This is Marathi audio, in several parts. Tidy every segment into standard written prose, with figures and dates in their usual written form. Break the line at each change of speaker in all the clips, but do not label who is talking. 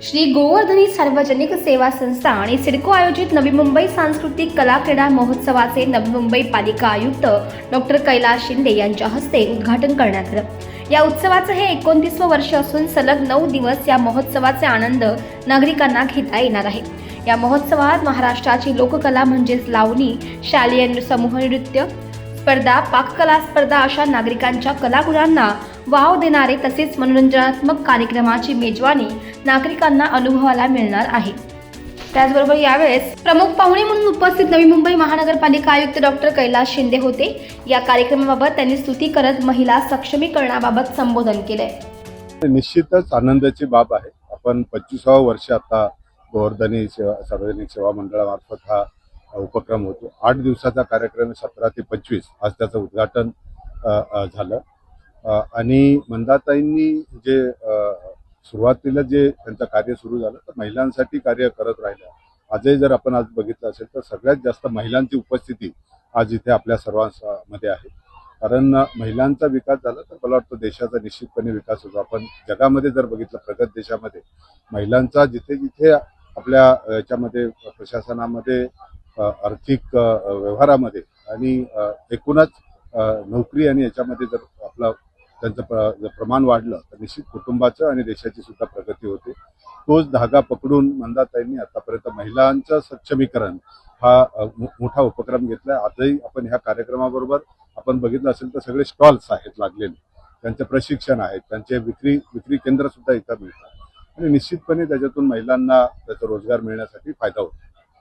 श्री गोवर्धनी सार्वजनिक सेवा संस्था आणि सिडको आयोजित नवी मुंबई सांस्कृतिक कला क्रीडा महोत्सवाचे नवी मुंबई पालिका आयुक्त डॉक्टर कैलास शिंदे यांच्या हस्ते उद्घाटन करण्यात आलं। या उत्सवाचं हे 29वे वर्ष असून सलग 9 दिवस या महोत्सवाचे आनंद नागरिकांना घेता येणार आहे। या महोत्सवात महाराष्ट्राची लोककला म्हणजेच लावणी, शालेय समूह नृत्य स्पर्धा, पाककला स्पर्धा अशा नागरिकांच्या कलागुणांना वाव देणारे तसेच मनोरंजनात्मक कार्यक्रमाची मेजवानी नागरिकांना अनुभवायला मिळणार आहे। त्याचबरोबर यावेळेस प्रमुख पाहुणे म्हणून उपस्थित नवी मुंबई महानगरपालिका आयुक्त डॉक्टर कैलास शिंदे होते। या कार्यक्रमाबाबत त्यांनी स्तुती करत महिला सक्षमीकरणाबाबत संबोधन केले।
निश्चितच आनंदाची बाब आहे। आपण 25वे वर्ष आता गोवर्धनी सार्वजनिक सेवा मंडळामार्फत हा उपक्रम होतो। 8 दिवसाचा कार्यक्रम 17 ते 25 आज त्याचं उद्घाटन झालं आणि मंदाताईंनी जे सुरुवातीला जे त्यांचं कार्य सुरू झालं तर महिलांसाठी कार्य करत राहिलं। आजही जर आपण आज बघितलं असेल तर सगळ्यात जास्त महिलांची उपस्थिती आज इथे आपल्या सर्वांमध्ये आहे। कारण महिलांचा विकास झाला तर मला वाटतं देशाचा निश्चितपणे विकास होतो। आपण जगामध्ये जर बघितलं प्रगत देशामध्ये महिलांचा जिथे जिथे आपल्या याच्यामध्ये प्रशासनामध्ये आर्थिक व्यवहारामध्ये आणि एकूणच नोकरी आणि याच्यामध्ये जर आपलं त्यांचं प्रमाण वाढलं तर निश्चित कुटुंबाचं आणि देशाची सुद्धा प्रगती होते। तोच धागा पकडून मंदाताईंनी आतापर्यंत महिलांचं सक्षमीकरण हा मोठा उपक्रम घेतला। आजही आपण ह्या कार्यक्रमाबरोबर आपण बघितलं असेल तर सगळे स्टॉल्स आहेत लागलेले, त्यांचे प्रशिक्षण आहेत, त्यांचे विक्री केंद्र सुद्धा इथं मिळतात आणि निश्चितपणे त्याच्यातून महिलांना त्याचा रोजगार मिळण्यासाठी फायदा होतो।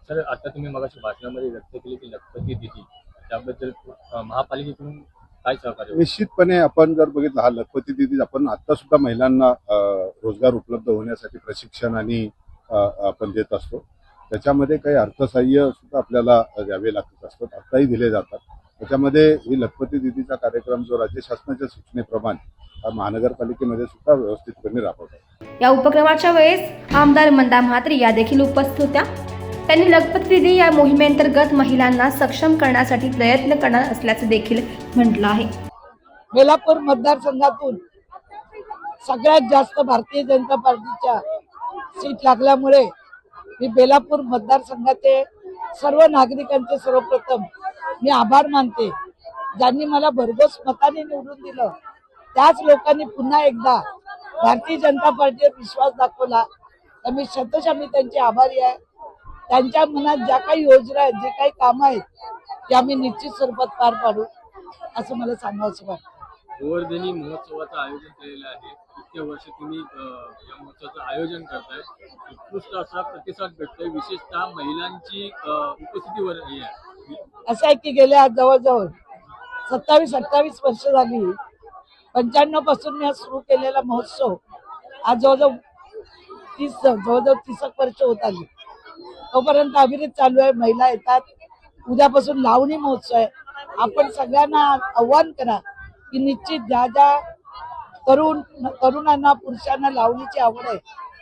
सर, आता तुम्ही मगाशी भाषणामध्ये व्यक्त केली की लखपती दिदी, त्याबद्दल महापालिकेकडून काय सहकार्य?
निश्चितपणे आपण जर बघितलं हा लखपती दिदी आपण आता सुद्धा महिलांना रोजगार उपलब्ध होण्यासाठी प्रशिक्षण आणि आपण देत असतो। त्याच्यामध्ये काही अर्थसहाय्य सुद्धा आपल्याला द्यावे लागत असतात, आताही दिले जातात। त्याच्यामध्ये ही लखपती दिदीचा कार्यक्रम जो राज्य शासनाच्या सूचनेप्रमाणे महानगरपालिकेमध्ये सुद्धा व्यवस्थितपणे राबवतात।
या उपक्रमाच्या वेळेस आमदार मंदा म्हात्रे या देखील उपस्थित होत्या। त्यांनी लखपती दिदी या मोहिमेअंतर्गत महिलांना सक्षम करण्यासाठी प्रयत्न करणार असल्याचे देखील म्हटलं आहे।
बेलापूर मतदारसंघातून सगळ्यात जास्त भारतीय जनता पार्टीच्या सीट लागल्यामुळे मी बेलापूर मतदारसंघाचे सर्व नागरिकांचे सर्वप्रथम मी आभार मानते। ज्यांनी मला भरघोस मताने निवडून दिलं त्याच लोकांनी पुन्हा एकदा भारतीय जनता पार्टीवर विश्वास दाखवला तर मी शतशः त्यांचे आभारी आहे। त्यांच्या मनात ज्या काही योजना आहेत, जे काही कामं आहेत ते आम्ही निश्चित स्वरूपात पार पाडू असं मला सांगावंसं वाटतं।
गोवर्धनी महोत्सवाचं आयोजन केलेलं आहे। इतक्या वर्ष तुम्ही या महोत्सवाचं आयोजन करताय, उत्कृष्ट असा प्रतिसाद भेटतोय, विशेषतः महिलांची उपस्थितीवर आहे।
असं आहे की गेल्या जवळजवळ 27-28 वर्ष झाली, 95 पासून मी सुरू केलेला महोत्सव आज जवळजवळ 30 वर्ष होत आली। तोपर्यंत अविरत चालू आहे। महिला येतात, उद्यापासून लावणी महोत्सव आहे। आपण सगळ्यांना आव्हान करा की निश्चित ज्या ज्या तरुणांना पुरुषांना लावणीची आवड आहे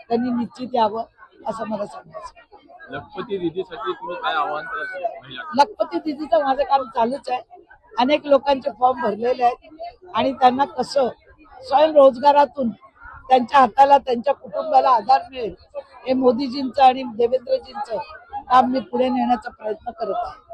त्यांनी निश्चित यावं असं मला सांगायचं।
लखपती दिदीसाठी तुम्ही काय आव्हान कराल?
लखपती दिदीचं माझं काम चालूच आहे। अनेक लोकांचे फॉर्म भरलेले आहेत आणि त्यांना कसं स्वयंरोजगारातून त्यांच्या हाताला त्यांच्या कुटुंबाला आधार मिळेल हे मोदीजींचं आणि देवेंद्रजींचं काम मी पुढे नेण्याचा प्रयत्न करत आहे।